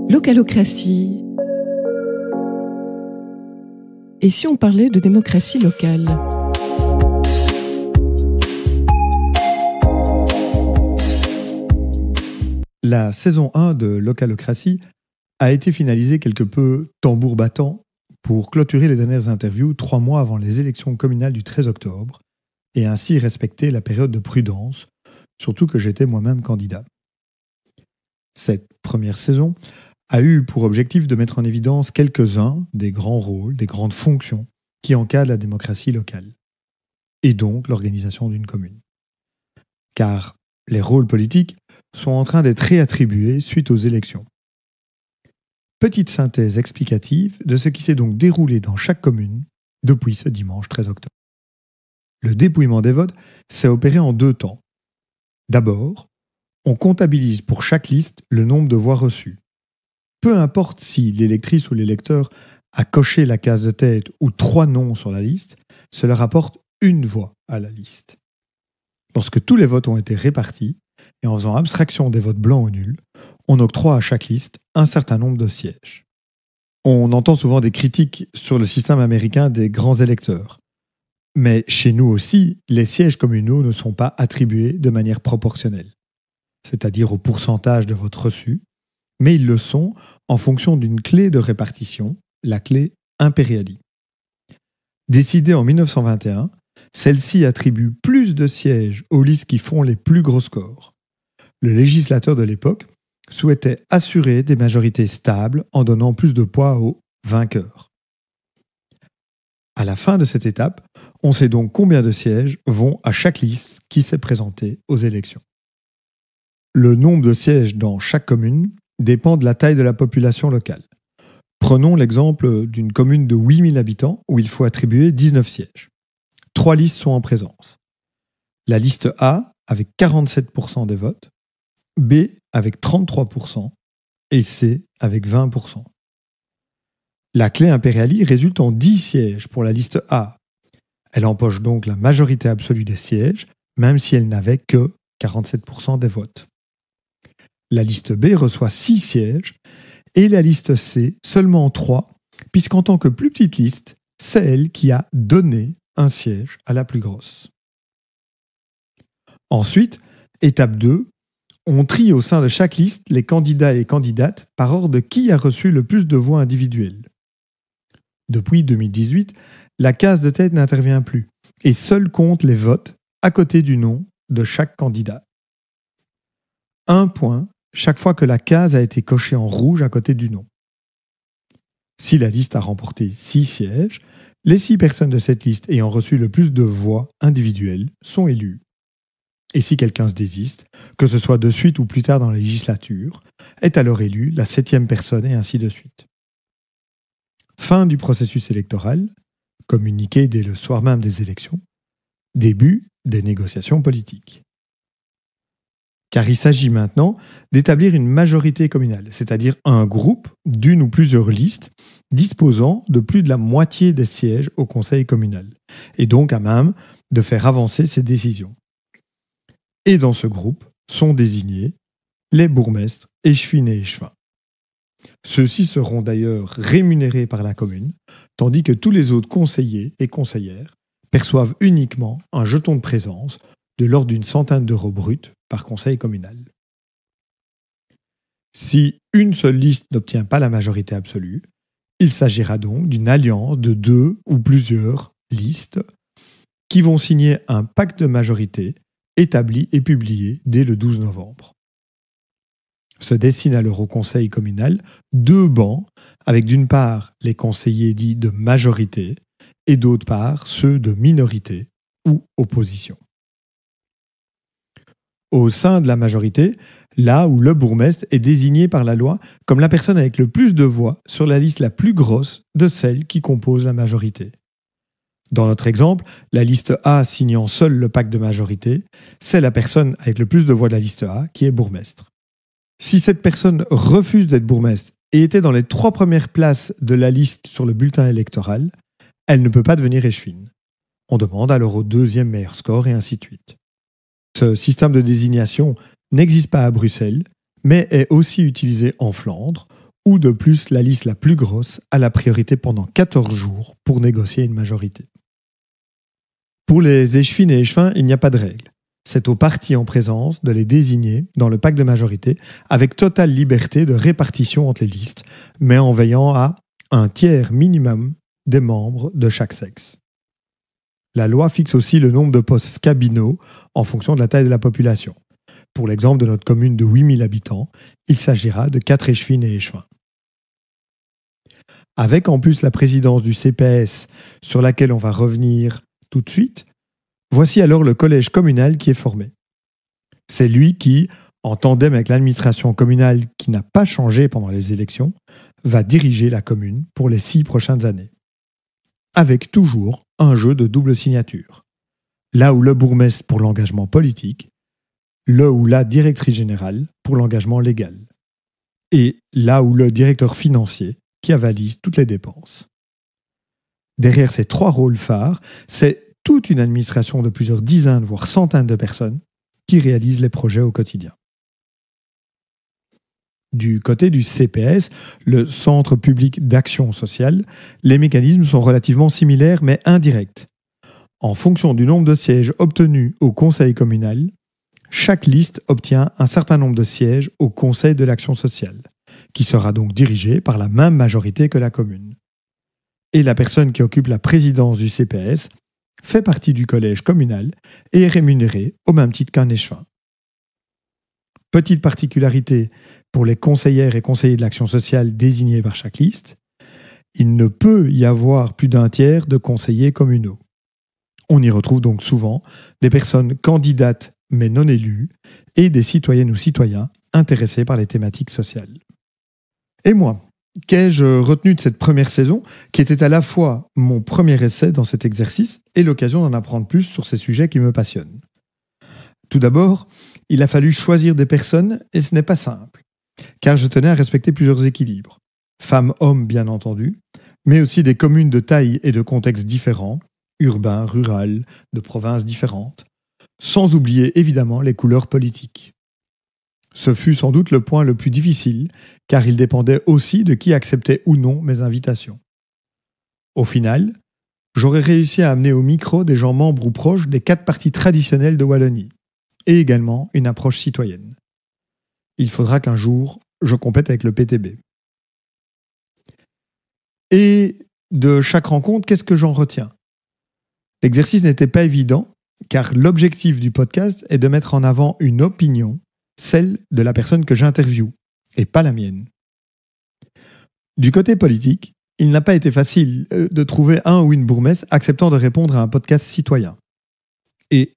Localocratie. Et si on parlait de démocratie locale ? La saison 1 de Localocratie a été finalisée quelque peu tambour battant pour clôturer les dernières interviews 3 mois avant les élections communales du 13 octobre et ainsi respecter la période de prudence, surtout que j'étais moi-même candidat. Cette première saison a eu pour objectif de mettre en évidence quelques-uns des grands rôles, des grandes fonctions qui encadrent la démocratie locale, et donc l'organisation d'une commune. Car les rôles politiques sont en train d'être réattribués suite aux élections. Petite synthèse explicative de ce qui s'est donc déroulé dans chaque commune depuis ce dimanche 13 octobre. Le dépouillement des votes s'est opéré en 2 temps. D'abord, on comptabilise pour chaque liste le nombre de voix reçues. Peu importe si l'électrice ou l'électeur a coché la case de tête ou 3 noms sur la liste, cela rapporte 1 voix à la liste. Lorsque tous les votes ont été répartis, et en faisant abstraction des votes blancs ou nuls, on octroie à chaque liste un certain nombre de sièges. On entend souvent des critiques sur le système américain des grands électeurs. Mais chez nous aussi, les sièges communaux ne sont pas attribués de manière proportionnelle, c'est-à-dire au pourcentage de votes reçus, mais ils le sont en fonction d'une clé de répartition, la clé Imperiali. Décidée en 1921, celle-ci attribue plus de sièges aux listes qui font les plus gros scores. Le législateur de l'époque souhaitait assurer des majorités stables en donnant plus de poids aux vainqueurs. À la fin de cette étape, on sait donc combien de sièges vont à chaque liste qui s'est présentée aux élections. Le nombre de sièges dans chaque commune dépend de la taille de la population locale. Prenons l'exemple d'une commune de 8000 habitants où il faut attribuer 19 sièges. 3 listes sont en présence. La liste A avec 47% des votes, B avec 33% et C avec 20%. La clé Imperiali résulte en 10 sièges pour la liste A. Elle empoche donc la majorité absolue des sièges, même si elle n'avait que 47% des votes. La liste B reçoit 6 sièges et la liste C seulement 3, puisqu'en tant que plus petite liste, c'est elle qui a donné un siège à la plus grosse. Ensuite, étape 2, on trie au sein de chaque liste les candidats et candidates par ordre de qui a reçu le plus de voix individuelles. Depuis 2018, la case de tête n'intervient plus et seul compte les votes à côté du nom de chaque candidat. 1 point chaque fois que la case a été cochée en rouge à côté du nom. Si la liste a remporté 6 sièges, les 6 personnes de cette liste ayant reçu le plus de voix individuelles sont élues. Et si quelqu'un se désiste, que ce soit de suite ou plus tard dans la législature, est alors élue la 7e personne et ainsi de suite. Fin du processus électoral, communiqué dès le soir même des élections, début des négociations politiques. Car il s'agit maintenant d'établir une majorité communale, c'est-à-dire un groupe d'une ou plusieurs listes disposant de plus de la moitié des sièges au conseil communal, et donc à même de faire avancer ses décisions. Et dans ce groupe sont désignés les bourgmestres échevins et échevins. Ceux-ci seront d'ailleurs rémunérés par la commune, tandis que tous les autres conseillers et conseillères perçoivent uniquement un jeton de présence de l'ordre d'une centaine d'euros bruts par conseil communal. Si une seule liste n'obtient pas la majorité absolue, il s'agira donc d'une alliance de 2 ou plusieurs listes qui vont signer un pacte de majorité établi et publié dès le 12 novembre. Se dessinent alors au conseil communal 2 bancs avec d'une part les conseillers dits de majorité et d'autre part ceux de minorité ou opposition. Au sein de la majorité, là où le bourgmestre est désigné par la loi comme la personne avec le plus de voix sur la liste la plus grosse de celles qui composent la majorité. Dans notre exemple, la liste A signant seule le pacte de majorité, c'est la personne avec le plus de voix de la liste A qui est bourgmestre. Si cette personne refuse d'être bourgmestre et était dans les 3 premières places de la liste sur le bulletin électoral, elle ne peut pas devenir échevine. On demande alors au 2e meilleur score et ainsi de suite. Ce système de désignation n'existe pas à Bruxelles, mais est aussi utilisé en Flandre, ou de plus la liste la plus grosse a la priorité pendant 14 jours pour négocier une majorité. Pour les échevines et échevins, il n'y a pas de règle. C'est aux partis en présence de les désigner dans le pacte de majorité avec totale liberté de répartition entre les listes, mais en veillant à un tiers minimum des membres de chaque sexe. La loi fixe aussi le nombre de postes cabinaux en fonction de la taille de la population. Pour l'exemple de notre commune de 8000 habitants, il s'agira de 4 échevines et échevins. Avec en plus la présidence du CPS sur laquelle on va revenir tout de suite, voici alors le collège communal qui est formé. C'est lui qui, en tandem avec l'administration communale qui n'a pas changé pendant les élections, va diriger la commune pour les 6 prochaines années. Avec toujours un jeu de double signature. Là où le bourgmestre pour l'engagement politique, le ou la directrice générale pour l'engagement légal. Et là où le directeur financier qui avalise toutes les dépenses. Derrière ces 3 rôles phares, c'est toute une administration de plusieurs dizaines, voire centaines de personnes qui réalisent les projets au quotidien. Du côté du CPS, le Centre public d'action sociale, les mécanismes sont relativement similaires mais indirects. En fonction du nombre de sièges obtenus au conseil communal, chaque liste obtient un certain nombre de sièges au conseil de l'action sociale, qui sera donc dirigé par la même majorité que la commune. Et la personne qui occupe la présidence du CPS fait partie du collège communal et est rémunérée au même titre qu'un échevin. Petite particularité pour les conseillères et conseillers de l'action sociale désignés par chaque liste, il ne peut y avoir plus d'un tiers de conseillers communaux. On y retrouve donc souvent des personnes candidates mais non élues et des citoyennes ou citoyens intéressés par les thématiques sociales. Et moi, qu'ai-je retenu de cette première saison, qui était à la fois mon premier essai dans cet exercice et l'occasion d'en apprendre plus sur ces sujets qui me passionnent? Tout d'abord, il a fallu choisir des personnes et ce n'est pas simple, car je tenais à respecter plusieurs équilibres. Femmes-hommes, bien entendu, mais aussi des communes de taille et de contextes différents, urbains, rural, de provinces différentes, sans oublier évidemment les couleurs politiques. Ce fut sans doute le point le plus difficile, car il dépendait aussi de qui acceptait ou non mes invitations. Au final, j'aurais réussi à amener au micro des gens membres ou proches des 4 partis traditionnels de Wallonie, et également une approche citoyenne. Il faudra qu'un jour, je complète avec le PTB. Et de chaque rencontre, qu'est-ce que j'en retiens? L'exercice n'était pas évident, car l'objectif du podcast est de mettre en avant une opinion, celle de la personne que j'interviewe, et pas la mienne. Du côté politique, il n'a pas été facile de trouver un ou une bourgmestre acceptant de répondre à un podcast citoyen. Et,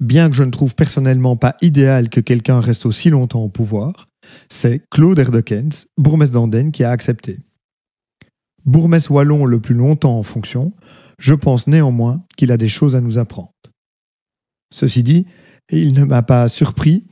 bien que je ne trouve personnellement pas idéal que quelqu'un reste aussi longtemps au pouvoir, c'est Claude Erdekens, bourgmestre d'Andenne, qui a accepté. Bourgmestre wallon le plus longtemps en fonction, je pense néanmoins qu'il a des choses à nous apprendre. Ceci dit, il ne m'a pas surpris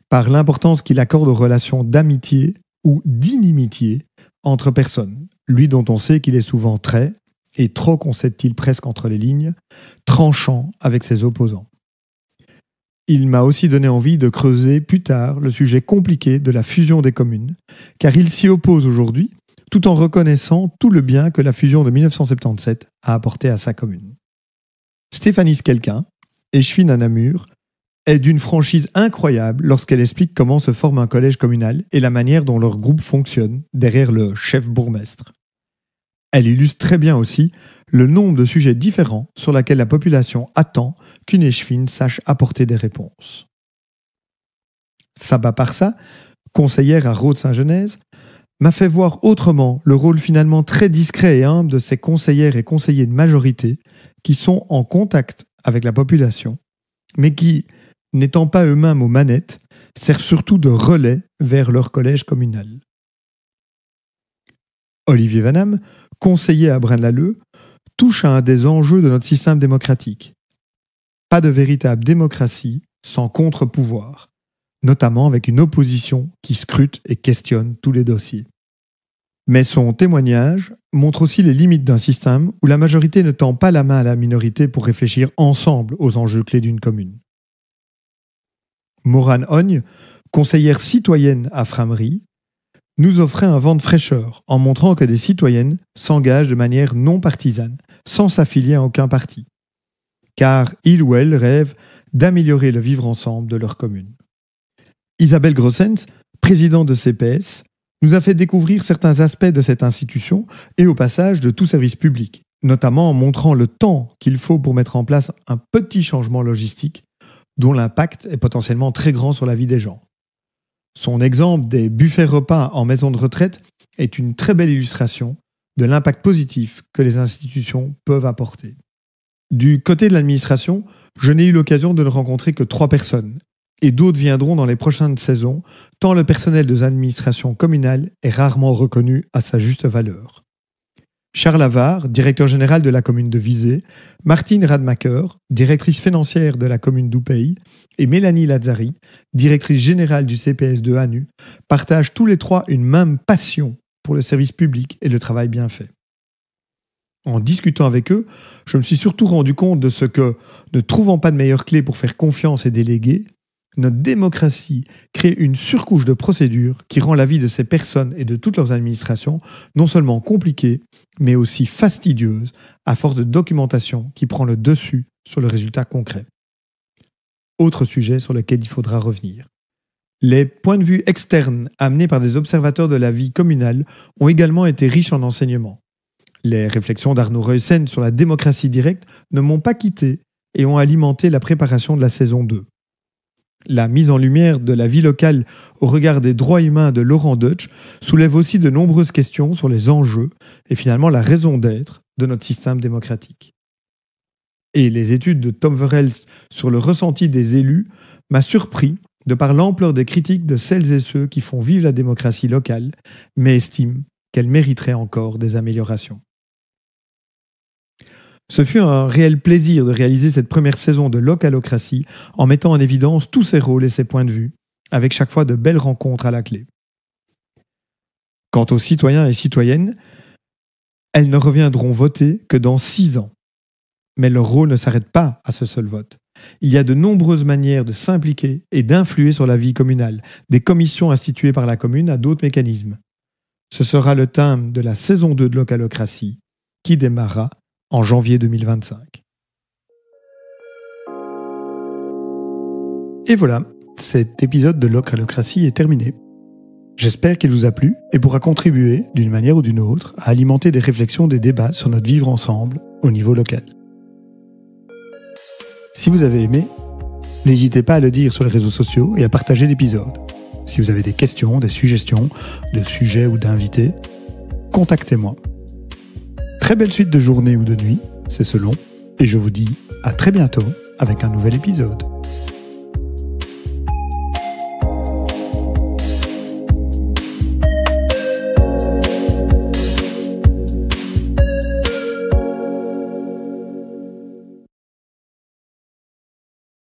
par l'importance qu'il accorde aux relations d'amitié ou d'inimitié entre personnes, lui dont on sait qu'il est souvent très, et trop concède-t-il presque entre les lignes, tranchant avec ses opposants. Il m'a aussi donné envie de creuser plus tard le sujet compliqué de la fusion des communes, car il s'y oppose aujourd'hui, tout en reconnaissant tout le bien que la fusion de 1977 a apporté à sa commune. Stéphanie Skelkin, échevine à Namur, est d'une franchise incroyable lorsqu'elle explique comment se forme un collège communal et la manière dont leur groupe fonctionne derrière le chef bourgmestre. Elle illustre très bien aussi le nombre de sujets différents sur lesquels la population attend qu'une échevine sache apporter des réponses. Saba Parsa, conseillère à Rhodes-Saint-Genèse, m'a fait voir autrement le rôle finalement très discret et humble de ces conseillères et conseillers de majorité qui sont en contact avec la population, mais qui, n'étant pas eux-mêmes aux manettes, servent surtout de relais vers leur collège communal. Olivier Vanham, conseiller à Braine-l'Alleud, touche à un des enjeux de notre système démocratique. Pas de véritable démocratie sans contre-pouvoir, notamment avec une opposition qui scrute et questionne tous les dossiers. Mais son témoignage montre aussi les limites d'un système où la majorité ne tend pas la main à la minorité pour réfléchir ensemble aux enjeux clés d'une commune. Morane Ogne, conseillère citoyenne à Frameries, nous offrait un vent de fraîcheur en montrant que des citoyennes s'engagent de manière non partisane, sans s'affilier à aucun parti. Car ils ou elles rêvent d'améliorer le vivre ensemble de leur commune. Isabelle Grossens, présidente de CPS, nous a fait découvrir certains aspects de cette institution et au passage de tout service public, notamment en montrant le temps qu'il faut pour mettre en place un petit changement logistique dont l'impact est potentiellement très grand sur la vie des gens. Son exemple des buffets repas en maison de retraite est une très belle illustration de l'impact positif que les institutions peuvent apporter. Du côté de l'administration, je n'ai eu l'occasion de ne rencontrer que 3 personnes, et d'autres viendront dans les prochaines saisons, tant le personnel de l'administration communale est rarement reconnu à sa juste valeur. Charles Avard, directeur général de la commune de Visé, Martine Radmacher, directrice financière de la commune d'Oupey, et Mélanie Lazzari, directrice générale du CPS de Hanu, partagent tous les 3 une même passion pour le service public et le travail bien fait. En discutant avec eux, je me suis surtout rendu compte de ce que, ne trouvant pas de meilleure clé pour faire confiance et déléguer, notre démocratie crée une surcouche de procédures qui rend la vie de ces personnes et de toutes leurs administrations non seulement compliquée, mais aussi fastidieuse à force de documentation qui prend le dessus sur le résultat concret. Autre sujet sur lequel il faudra revenir. Les points de vue externes amenés par des observateurs de la vie communale ont également été riches en enseignements. Les réflexions d'Arnaud Reussen sur la démocratie directe ne m'ont pas quitté et ont alimenté la préparation de la saison 2. La mise en lumière de la vie locale au regard des droits humains de Laurent Deutsch soulève aussi de nombreuses questions sur les enjeux et finalement la raison d'être de notre système démocratique. Et les études de Tom Verels sur le ressenti des élus m'a surpris de par l'ampleur des critiques de celles et ceux qui font vivre la démocratie locale, mais estiment qu'elle mériterait encore des améliorations. Ce fut un réel plaisir de réaliser cette première saison de Localocratie en mettant en évidence tous ses rôles et ses points de vue, avec chaque fois de belles rencontres à la clé. Quant aux citoyens et citoyennes, elles ne reviendront voter que dans 6 ans. Mais leur rôle ne s'arrête pas à ce seul vote. Il y a de nombreuses manières de s'impliquer et d'influer sur la vie communale, des commissions instituées par la commune à d'autres mécanismes. Ce sera le thème de la saison 2 de Localocratie, qui démarrera en janvier 2025. Et voilà, cet épisode de Localocratie est terminé. J'espère qu'il vous a plu et pourra contribuer, d'une manière ou d'une autre, à alimenter des réflexions, des débats sur notre vivre ensemble au niveau local. Si vous avez aimé, n'hésitez pas à le dire sur les réseaux sociaux et à partager l'épisode. Si vous avez des questions, des suggestions de sujets ou d'invités, contactez-moi. Très belle suite de journée ou de nuit, c'est selon, et je vous dis à très bientôt avec un nouvel épisode.